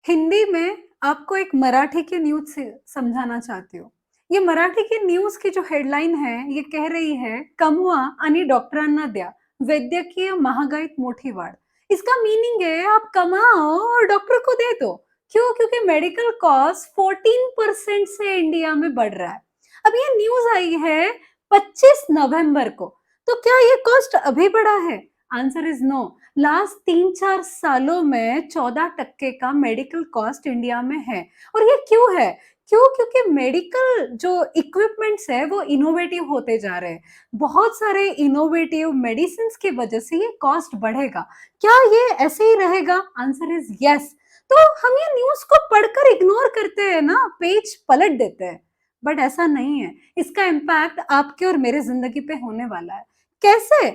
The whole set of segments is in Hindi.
हिंदी में आपको एक मराठी की न्यूज़ से समझाना चाहती हूँ। ये मराठी की न्यूज़ की जो हेडलाईन है, ये कह रही है, "कमवा आणि डॉक्टरांना द्या, वैद्यकीय महागाईत मोठी वाढ." इसका मीनिंग है आप कमाओ और डॉक्टर को दे दो। क्यों? क्योंकि मेडिकल कॉस्ट 14% से इंडिया में बढ़ रहा है। अब ये न्यूज़ आई है 25 नवंबर को, तो क्या ये कॉस्ट अभी बढ़ा है? Answer is no. लास्ट 3-4 सालों में 14% का मेडिकल कॉस्ट इंडिया में है। और ये क्यों है? क्यों? क्योंकि मेडिकल जो इक्विपमेंट्स है वो इनोवेटिव होते जा रहे हैं। बहुत सारे इनोवेटिव मेडिसिन्स की वजह से ये कॉस्ट बढ़ेगा। क्या ये ऐसे ही रहेगा? Answer is yes. तो हम ये न्यूज़ को पढ़कर इग्नोर करते हैं ना, पेज पलट देते हैं। बट ऐसा नहीं है। इसका इम्पैक्ट आपके और मेरे ज़िंदगी पे होने वाला है। कैसे?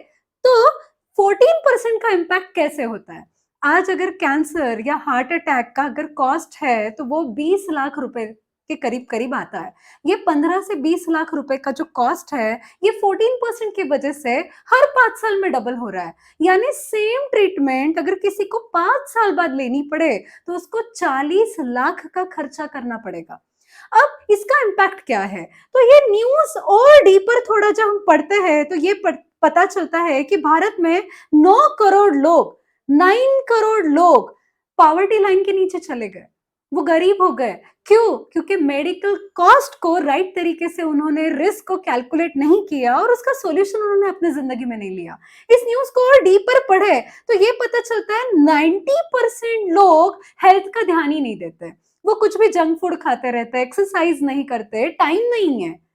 तो 14% का इम्पैक्ट कैसे होता है? आज अगर कैंसर या हार्ट अटैक का अगर कॉस्ट है, तो वो 20 लाख रुपए के करीब-करीब आता है। ये 15 से 20 लाख रुपए का जो कॉस्ट है, ये 14% की वजह से हर 5 साल में डबल हो रहा है। यानी सेम ट्रीटमेंट अगर किसी को 5 साल बाद लेनी पड़े, तो उसको 40 लाख का खर्चा करना पड़ेगा। अब इसका इम्पैक्ट क्या है? तो ये न्यूज़ और डीपर थोड़ा जब हम पढ़ते हैं, तो ये पता चलता है कि भारत में 9 करोड़ लोग 9 करोड़ लोग पॉवर्टी लाइन के नीचे चले गए। वो गरीब हो गए। क्यों? क्योंकि मेडिकल कॉस्ट को राइट तरीके से उन्होंने रिस्क को कैलकुलेट नहीं किया और उसका सॉल्यूशन उन्होंने अपनी ज़िंदगी में नहीं लिया। इस न्यूज़ को और डीपर पढ़े, तो ये पता चलता है 90% लोग हेल्थ का ध्यान ही नहीं देते। वो कुछ भी जंक फूड खाते रहते हैं, एक्सरसाइज़ नहीं करते, टाइम नहीं है।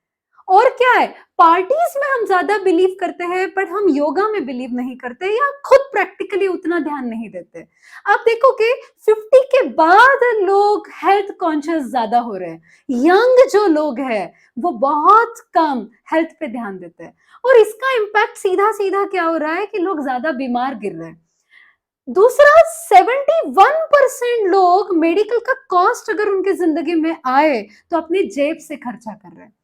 और क्या है, पार्टीज़ में हम ज़्यादा बिलीव करते हैं, बट हम योगा में बिलीव नहीं करते या खुद प्रैक्टिकली उतना ध्यान नहीं देते। आप देखोगे 50 के बाद लोग हेल्थ कॉन्शियस ज़्यादा हो रहे हैं। यंग जो लोग हैं, वो बहुत कम हेल्थ पे ध्यान देते हैं और इसका इम्पैक्ट सीधा-सीधा क्या हो रहा है कि लोग ज़्यादा बीमार गिर रहे हैं। दूसरा 71% लोग मेडिकल का कॉस्ट अगर उनकी ज़िंदगी में आए, तो अपनी जेब से खर्चा कर रहे हैं।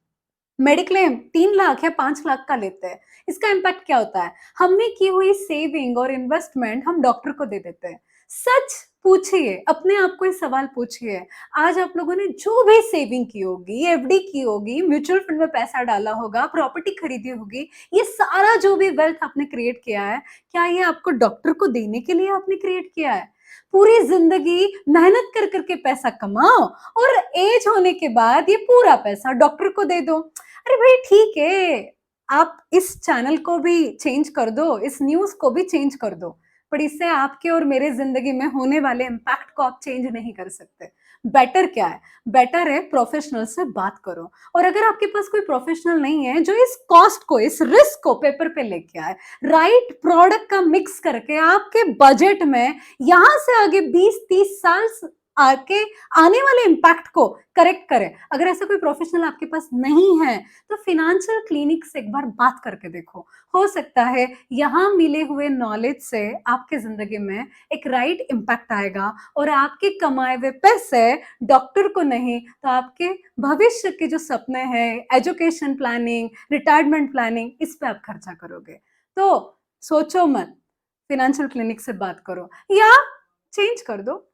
मेडिक्लेम 3 लाख या 5 लाख का लेते हैं। इसका इम्पैक्ट क्या होता है? हमने की हुई सेविंग और इन्वेस्टमेंट हम डॉक्टर को दे देते हैं। सच पूछिए, अपने आप को ये सवाल पूछिए, आज आप लोगों ने जो भी सेविंग की होगी, एफडी की होगी, म्यूचुअल फंड में पैसा डाला होगा, प्रॉपर्टी खरीदी होगी, ये सारा जो भी वेल्थ आपने क्रिएट किया है, क्या ये आपको डॉक्टर को देने के लिए आपने क्रिएट किया है? पूरी ज़िंदगी मेहनत कर के पैसा कमाओ और एज होने के बाद ये पूरा पैसा डॉक्टर को दे दो। अरे भाई ठीक है, आप इस चैनल को भी चेंज कर दो, इस न्यूज़ को भी चेंज कर दो, पर इससे आपके और मेरे ज़िंदगी में होने वाले इम्पैक्ट को आप चेंज नहीं कर सकते। बेटर क्या है? बेटर है प्रोफ़ेशनल से बात करो और अगर आपके पास कोई प्रोफ़ेशनल नहीं है, जो इस कॉस्ट को, इस रिस्क को पेपर पे लेके आए, राइट प्रोडक्ट का मिक्स करके आपके बजट में यहाँ से आगे 20-30 साल आके आने वाले इम्पैक्ट को करेक्ट करें। अगर ऐसा कोई प्रोफेशनल आपके पास नहीं है, तो फाइनेंशियल क्लिनिक से एक बार बात करके देखो। हो सकता है यहाँ मिले हुए नॉलेज से आपके ज़िंदगी में एक राइट इम्पैक्ट आएगा और आपके कमाए हुए पैसे डॉक्टर को नहीं, तो आपके भविष्य के जो सपने हैं, एजुकेशन प्लानिंग, रिटायरमेंट प्लानिंग, इस पे आप खर्चा करोगे। तो सोचो मत, फाइनेंशियल क्लिनिक से बात करो या चेंज कर दो।